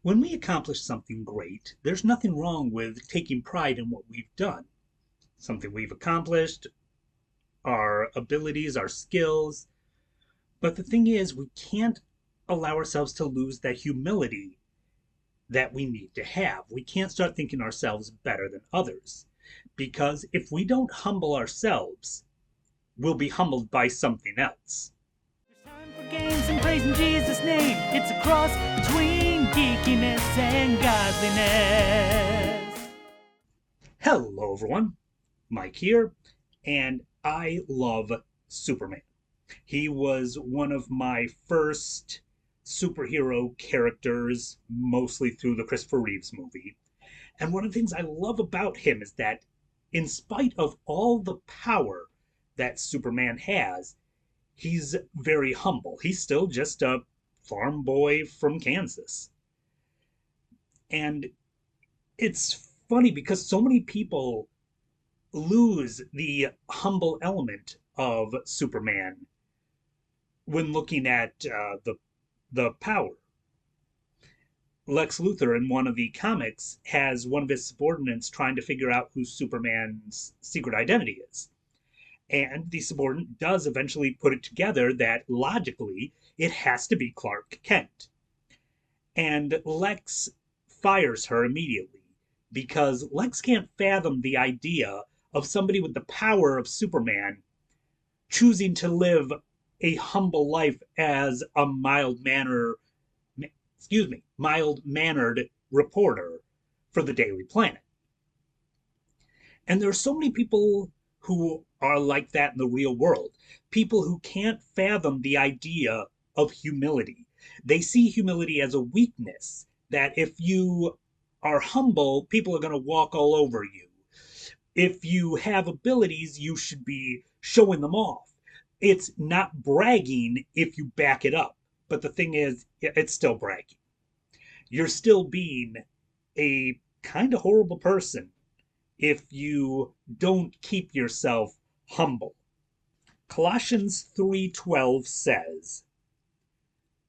When we accomplish something great, there's nothing wrong with taking pride in what we've done, something we've accomplished, our abilities, our skills. But the thing is, we can't allow ourselves to lose that humility that we need to have. We can't start thinking ourselves better than others. Because if we don't humble ourselves, we'll be humbled by something else. There's time for games and praising Jesus' name. It's a cross between geekiness and godliness. Hello, everyone. Mike here, and I love Superman. He was one of my first superhero characters, mostly through the Christopher Reeves movie. And one of the things I love about him is that, in spite of all the power that Superman has, he's very humble. He's still just a farm boy from Kansas. And it's funny because so many people lose the humble element of Superman when looking at the power. Lex Luthor in one of the comics has one of his subordinates trying to figure out who Superman's secret identity is. And the subordinate does eventually put it together that logically it has to be Clark Kent. And Lex fires her immediately because Lex can't fathom the idea of somebody with the power of Superman choosing to live a humble life as a mild-mannered reporter for the Daily Planet. And there are so many people who are like that in the real world. People who can't fathom the idea of humility. They see humility as a weakness, that if you are humble, people are going to walk all over you. If you have abilities, you should be showing them off. It's not bragging if you back it up. But the thing is, it's still bragging. You're still being a kind of horrible person if you don't keep yourself humble. Colossians 3:12 says,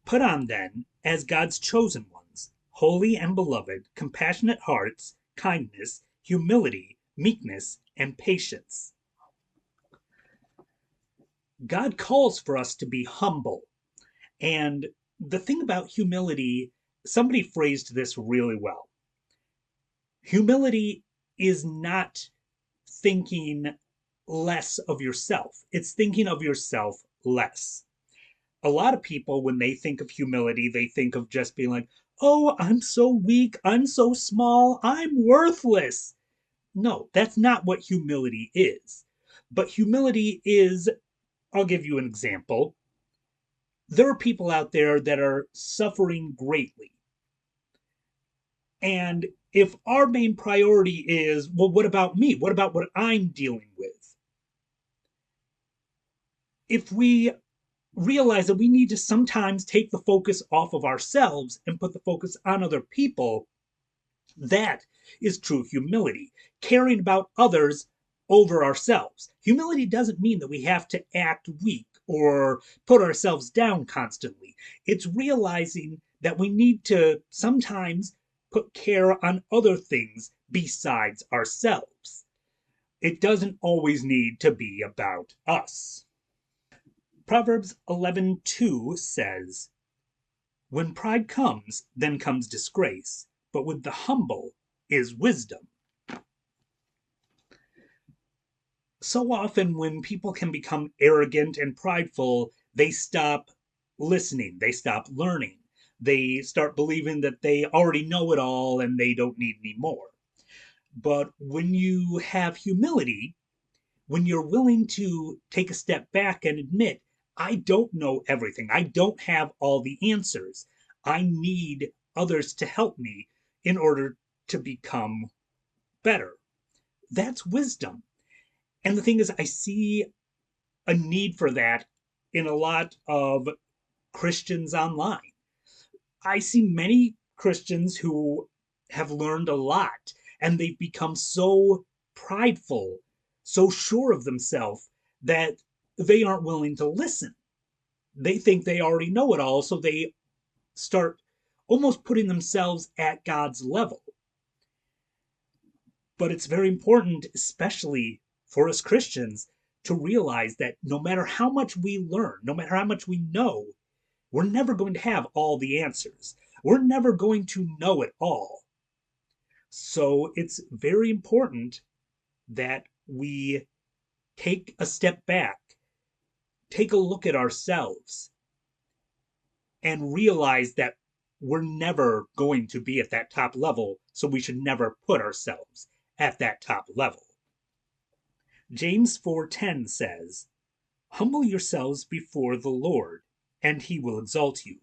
"Put on then, as God's chosen ones, holy and beloved, compassionate hearts, kindness, humility, meekness, and patience." God calls for us to be humble. And the thing about humility, somebody phrased this really well. Humility is not thinking less of yourself, it's thinking of yourself less. A lot of people, when they think of humility, they think of just being like, oh, I'm so weak, I'm so small, I'm worthless. No, that's not what humility is. But humility is, I'll give you an example. There are people out there that are suffering greatly. And if our main priority is, well, what about me? What about what I'm dealing with? If we realize that we need to sometimes take the focus off of ourselves and put the focus on other people, that is true humility, caring about others over ourselves. Humility doesn't mean that we have to act weak or put ourselves down constantly. It's realizing that we need to sometimes put care on other things besides ourselves. It doesn't always need to be about us. Proverbs 11:2 says, "When pride comes, then comes disgrace, but with the humble is wisdom." So often, when people can become arrogant and prideful, they stop listening, they stop learning, they start believing that they already know it all and they don't need any more. But when you have humility, when you're willing to take a step back and admit, I don't know everything, I don't have all the answers, I need others to help me in order to become better. That's wisdom. And the thing is, I see a need for that in a lot of Christians online. I see many Christians who have learned a lot and they've become so prideful, so sure of themselves that they aren't willing to listen. They think they already know it all, so they start almost putting themselves at God's level. But it's very important, especially for us Christians, to realize that no matter how much we learn, no matter how much we know, we're never going to have all the answers. We're never going to know it all. So it's very important that we take a step back, take a look at ourselves, and realize that we're never going to be at that top level, so we should never put ourselves at that top level. James 4:10 says, "Humble yourselves before the Lord, and he will exalt you."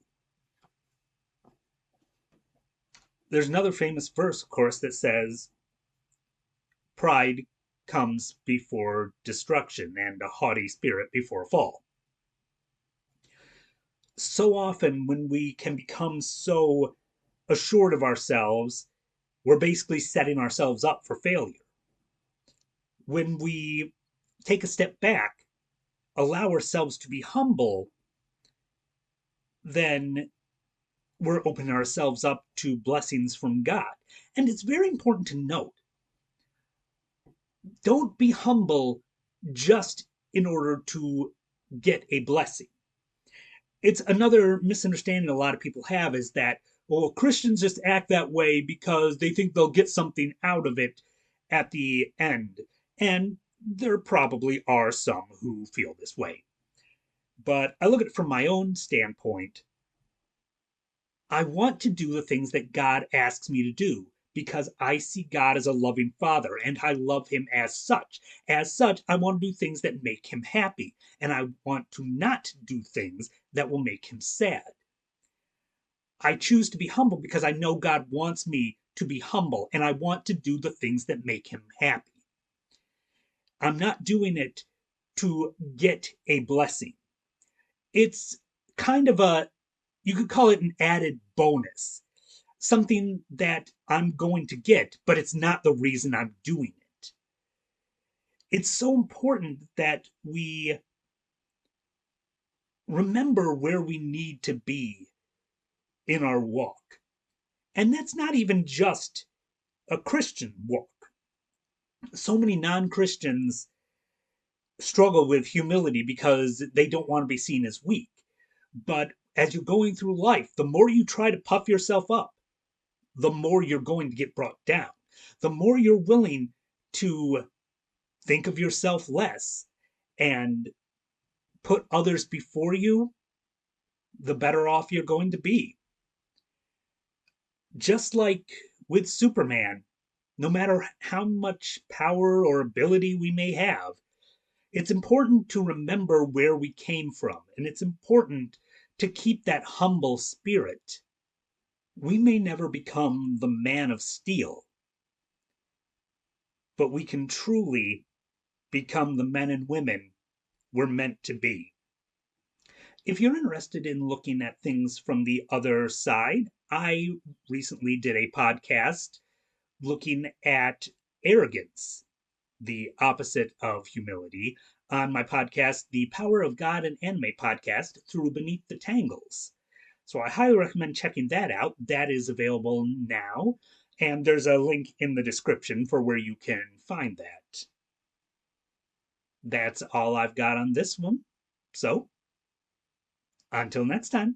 There's another famous verse, of course, that says, "Pride comes before destruction, and a haughty spirit before a fall." So often, when we can become so assured of ourselves, we're basically setting ourselves up for failure. When we take a step back, allow ourselves to be humble, then we're opening ourselves up to blessings from God. And it's very important to note, don't be humble just in order to get a blessing. It's another misunderstanding a lot of people have is that, well, Christians just act that way because they think they'll get something out of it at the end. And there probably are some who feel this way. But I look at it from my own standpoint. I want to do the things that God asks me to do because I see God as a loving father and I love him as such. As such, I want to do things that make him happy and I want to not do things that will make him sad. I choose to be humble because I know God wants me to be humble and I want to do the things that make him happy. I'm not doing it to get a blessing. It's kind of you could call it an added bonus, something that I'm going to get, but it's not the reason I'm doing it. It's so important that we remember where we need to be in our walk. And that's not even just a Christian walk. So many non Christians struggle with humility because they don't want to be seen as weak. But as you're going through life, the more you try to puff yourself up, the more you're going to get brought down. The more you're willing to think of yourself less and put others before you, the better off you're going to be. Just like with Superman, no matter how much power or ability we may have, it's important to remember where we came from, and it's important to keep that humble spirit. We may never become the man of steel, but we can truly become the men and women we're meant to be. If you're interested in looking at things from the other side, I recently did a podcast looking at arrogance, the opposite of humility, on my podcast, the Power of God and Anime podcast, through Beneath the Tangles. So I highly recommend checking that out. That is available now, and there's a link in the description for where you can find that. That's all I've got on this one. So, until next time.